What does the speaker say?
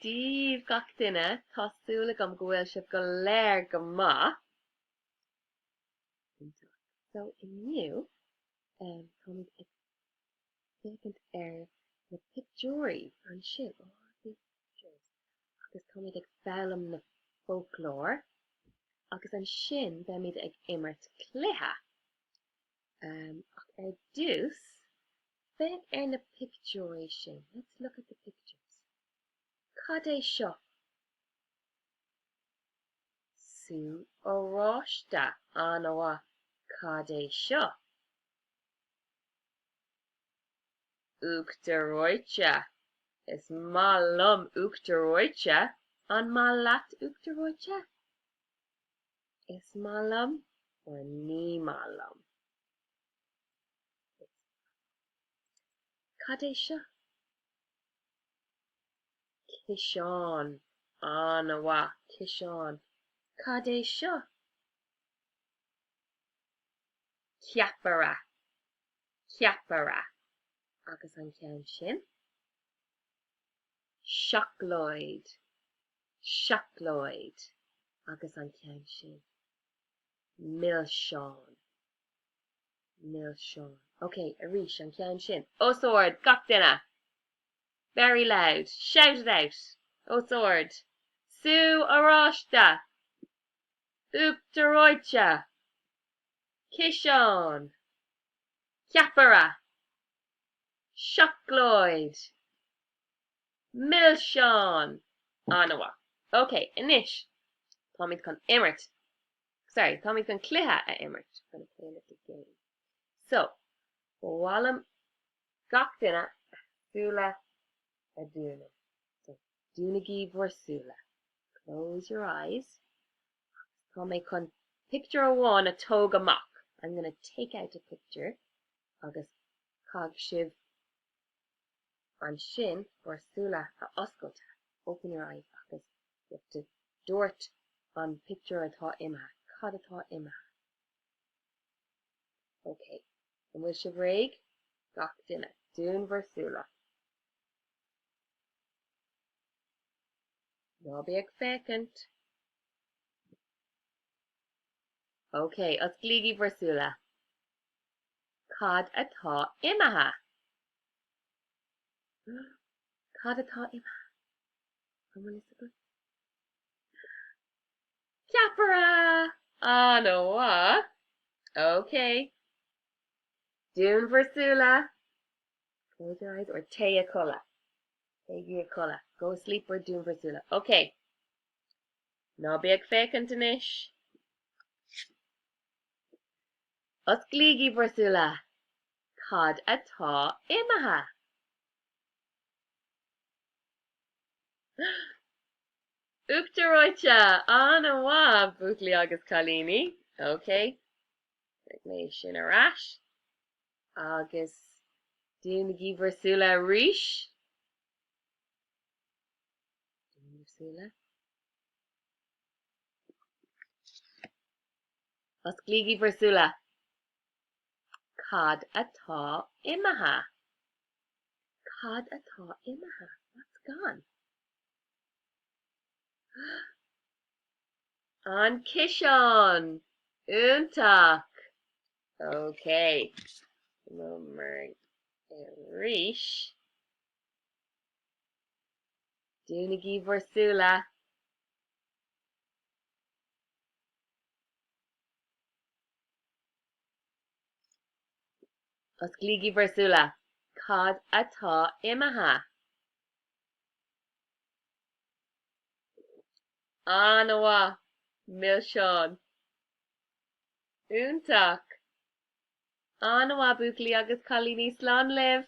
díobh gach duine tásúla gom go bhfuil sibh go léir go maith. So inniu, táimid ag fécint na pictiúirí an sin. Agus táimid ag feallam na folklór. Agus an sin beimid ag imirt cluiche. Ach dús, féin na pictiúirí sin. Let's look at the pictures. Cad é seo? Sú óráiste anmha cad é seo? Uachtaráite. Is má lum uachtaráite an má leat uachtaráite? Is má lum or ní má lum? Cad é seo? Cishán anmha cishán. Cad é seo? Ceapara. Ceapara. Agus an ceann sin? Seachlóid. Seachlóid. Agus an ceann sin? Milseán. Milseán. Okay, arís an ceann sin. Osord, gach duine. Very loud. Shout it out. Osord. Sú óráiste. Uachtaráite. Cishán. Ceapara. Seachlóid. Milseán anmha. Okay, inis. Táimid chun imirt. Sorry, táimid chun cluiche a imirt. I'm going to play a little game. So, bhfuailm gach duine súla a dúna. So, dúnagí bhuarsúla. Close your eyes. Táimid chun picture amháin a tóg amach. I'm going to take out a picture. Agus cag sibh an sin bhuarsúla a oscailte. Open your eyes. Agus you have to dúirt an picture atá imithe. Cad atá imithe. Okay. And bhfuil sibh réig gach duine. Dún bhuarsúla. Nobby ag fécint. Okay, os glígí bhuarsúla. Cad atá imithe. Cad atá imithe. Ceapara anmha. Okay. Dún bhuarsúla. Close your eyes or té a colla. Té a colla. Go sleep or dún bhuarsúla. Okay. Nobby ag fécint inis. Os glígí bhuarsúla. Cad atá imithe. Uachtaráite anmha buachlaí agus cailíní. Okay. Mé sin arás. Agus dúnagí bhuarsúla arís. Bhuarsúla. Os glígí bhuarsúla. Cad atá imithe. Cad atá imithe. What's gone? An cishán. Úntach. Okay. Number arís. Dúnagí bhuarsúla. Os glígí bhuarsúla. Cad atá imithe. Anmha milseán. Úntach. Anmha buachlaí agus cailíní slán libh.